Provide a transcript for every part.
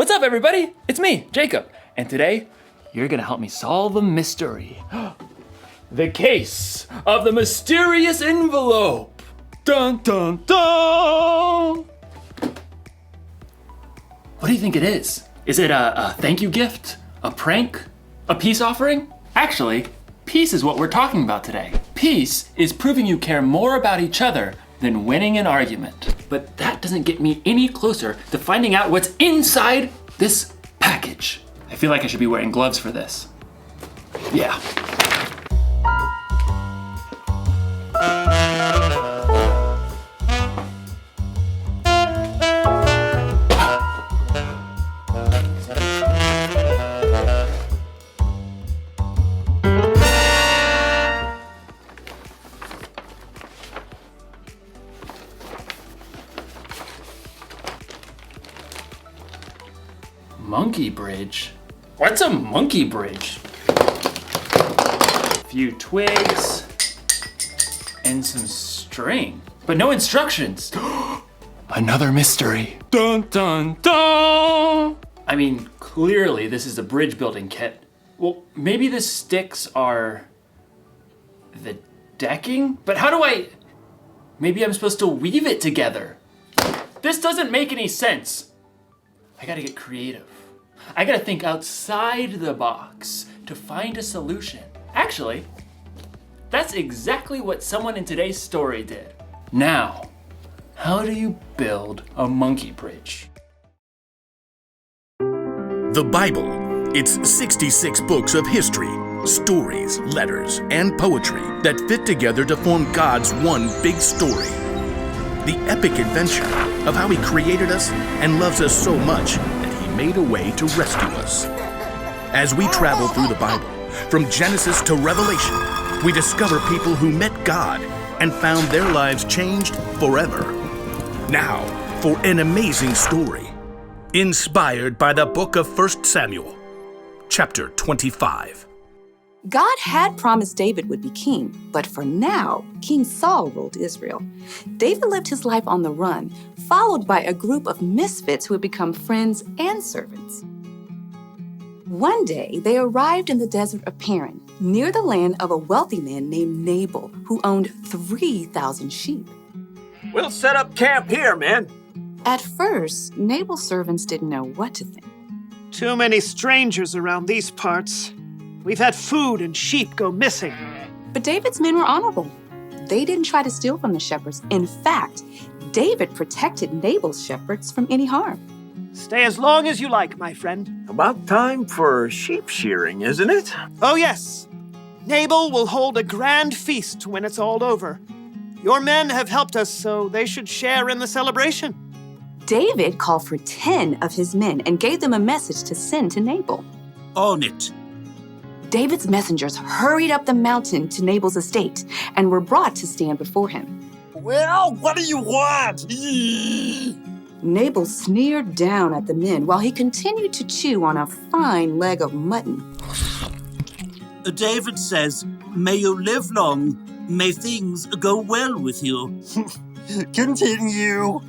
What's up, everybody? It's me, Jacob. And today, you're gonna help me solve a mystery. The case of the mysterious envelope. Dun, dun, dun! What do you think it is? Is it a thank you gift? A prank? A peace offering? Actually, peace is what we're talking about today. Peace is proving you care more about each other than winning an argument. But that doesn't get me any closer to finding out what's inside this package. I feel like I should be wearing gloves for this. Yeah. Monkey bridge? What's a monkey bridge? A few twigs and some string, but no instructions. Another mystery. Dun, dun, dun! I mean, clearly this is a bridge building kit. Well, maybe the sticks are the decking? But how do maybe I'm supposed to weave it together. This doesn't make any sense. I gotta get creative. I gotta think outside the box to find a solution. Actually, that's exactly what someone in today's story did. Now, how do you build a monkey bridge? The Bible. It's 66 books of history, stories, letters, and poetry that fit together to form God's one big story. The epic adventure of how He created us and loves us so much that He made a way to rescue us. As we travel through the Bible, from Genesis to Revelation, we discover people who met God and found their lives changed forever. Now, for an amazing story, inspired by the book of 1 Samuel, chapter 25. God had promised David would be king, but for now, King Saul ruled Israel. David lived his life on the run, followed by a group of misfits who had become friends and servants. One day, they arrived in the desert of Paran, near the land of a wealthy man named Nabal, who owned 3,000 sheep. We'll set up camp here, man. At first, Nabal's servants didn't know what to think. Too many strangers around these parts. We've had food and sheep go missing. But David's men were honorable. They didn't try to steal from the shepherds. In fact, David protected Nabal's shepherds from any harm. Stay as long as you like, my friend. About time for sheep shearing, isn't it? Oh, yes. Nabal will hold a grand feast when it's all over. Your men have helped us, so they should share in the celebration. David called for 10 of his men and gave them a message to send to Nabal. On it. David's messengers hurried up the mountain to Nabal's estate and were brought to stand before him. Well, what do you want? Nabal sneered down at the men while he continued to chew on a fine leg of mutton. David says, may you live long, may things go well with you. Continue.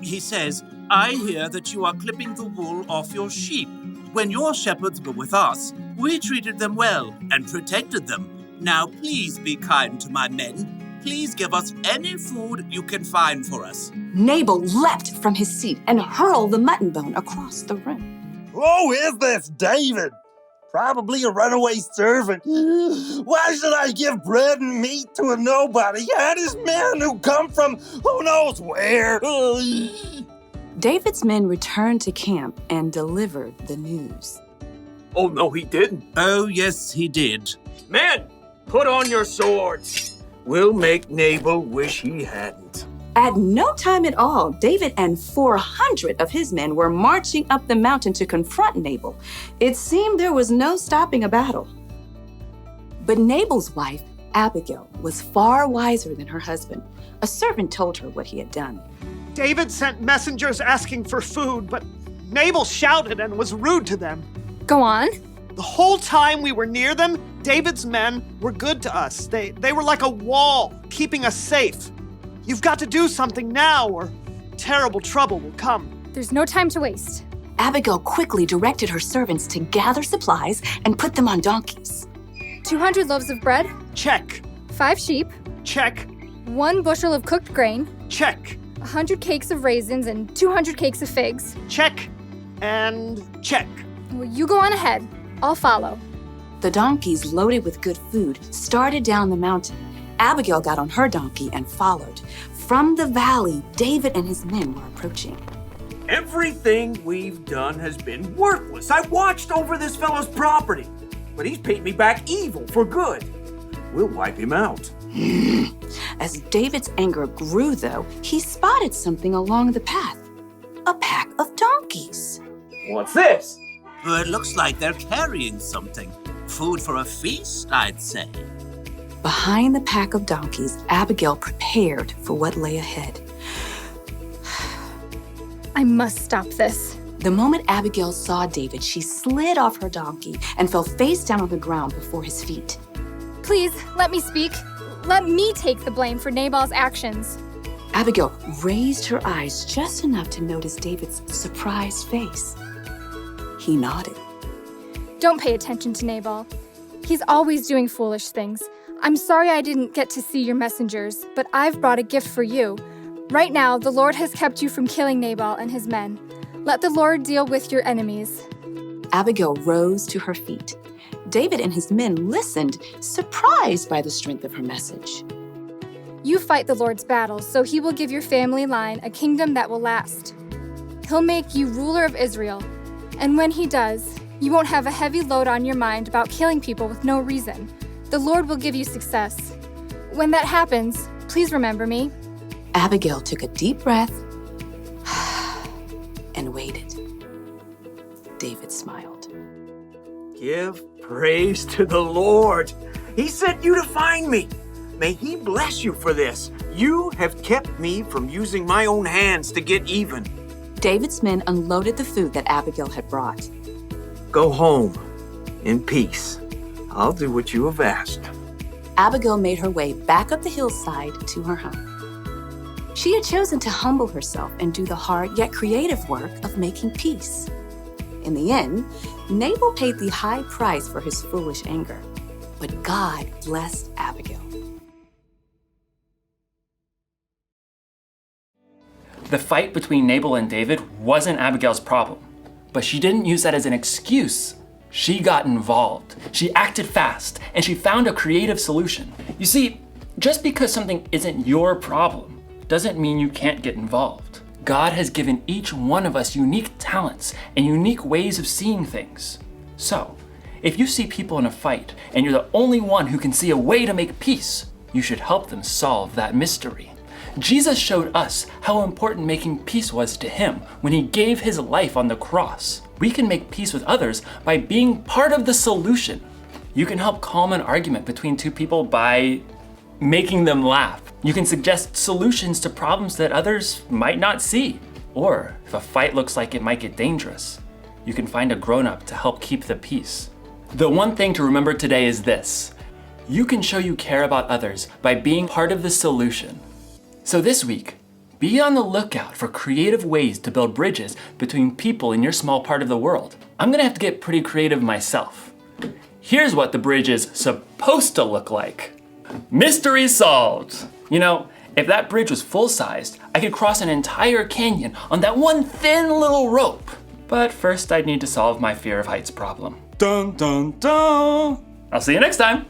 He says, I hear that you are clipping the wool off your sheep. When your shepherds were with us, we treated them well and protected them. Now please be kind to my men. Please give us any food you can find for us. Nabal leapt from his seat and hurled the mutton bone across the room. Who is this David? Probably a runaway servant. Why should I give bread and meat to a nobody? And his men who come from who knows where? David's men returned to camp and delivered the news. Oh, no, he didn't. Oh, yes, he did. Men, put on your swords. We'll make Nabal wish he hadn't. At no time at all, David and 400 of his men were marching up the mountain to confront Nabal. It seemed there was no stopping a battle. But Nabal's wife, Abigail, was far wiser than her husband. A servant told her what he had done. David sent messengers asking for food, but Nabal shouted and was rude to them. Go on. The whole time we were near them, David's men were good to us. They were like a wall, keeping us safe. You've got to do something now, or terrible trouble will come. There's no time to waste. Abigail quickly directed her servants to gather supplies and put them on donkeys. 200 loaves of bread, Check. 5 sheep, Check. 1 bushel of cooked grain, Check. 100 cakes of raisins, and 200 cakes of figs. Check. And check. Well, you go on ahead. I'll follow. The donkeys, loaded with good food, started down the mountain. Abigail got on her donkey and followed. From the valley, David and his men were approaching. Everything we've done has been worthless. I watched over this fellow's property, but he's paid me back evil for good. We'll wipe him out. As David's anger grew, though, he spotted something along the path. A pack of donkeys. What's this? Well, it looks like they're carrying something. Food for a feast, I'd say. Behind the pack of donkeys, Abigail prepared for what lay ahead. I must stop this. The moment Abigail saw David, she slid off her donkey and fell face down on the ground before his feet. Please, let me speak. Let me take the blame for Nabal's actions. Abigail raised her eyes just enough to notice David's surprised face. He nodded. Don't pay attention to Nabal. He's always doing foolish things. I'm sorry I didn't get to see your messengers, but I've brought a gift for you. Right now, the Lord has kept you from killing Nabal and his men. Let the Lord deal with your enemies. Abigail rose to her feet. David and his men listened, surprised by the strength of her message. You fight the Lord's battles, so he will give your family line a kingdom that will last. He'll make you ruler of Israel. And when he does, you won't have a heavy load on your mind about killing people with no reason. The Lord will give you success. When that happens, please remember me. Abigail took a deep breath and waited. David smiled. Give praise to the Lord. He sent you to find me. May he bless you for this. You have kept me from using my own hands to get even. David's men unloaded the food that Abigail had brought. Go home in peace. I'll do what you have asked. Abigail made her way back up the hillside to her home. She had chosen to humble herself and do the hard yet creative work of making peace. In the end, Nabal paid the high price for his foolish anger, but God blessed Abigail. The fight between Nabal and David wasn't Abigail's problem, but she didn't use that as an excuse. She got involved. She acted fast, and she found a creative solution. You see, just because something isn't your problem doesn't mean you can't get involved. God has given each one of us unique talents and unique ways of seeing things. So, if you see people in a fight and you're the only one who can see a way to make peace, you should help them solve that mystery. Jesus showed us how important making peace was to him when he gave his life on the cross. We can make peace with others by being part of the solution. You can help calm an argument between two people by making them laugh. You can suggest solutions to problems that others might not see. Or if a fight looks like it might get dangerous, you can find a grown-up to help keep the peace. The one thing to remember today is this: you can show you care about others by being part of the solution. So this week, be on the lookout for creative ways to build bridges between people in your small part of the world. I'm gonna have to get pretty creative myself. Here's what the bridge is supposed to look like. Mystery solved! You know, if that bridge was full-sized, I could cross an entire canyon on that one thin little rope. But first I'd need to solve my fear of heights problem. Dun dun dun! I'll see you next time!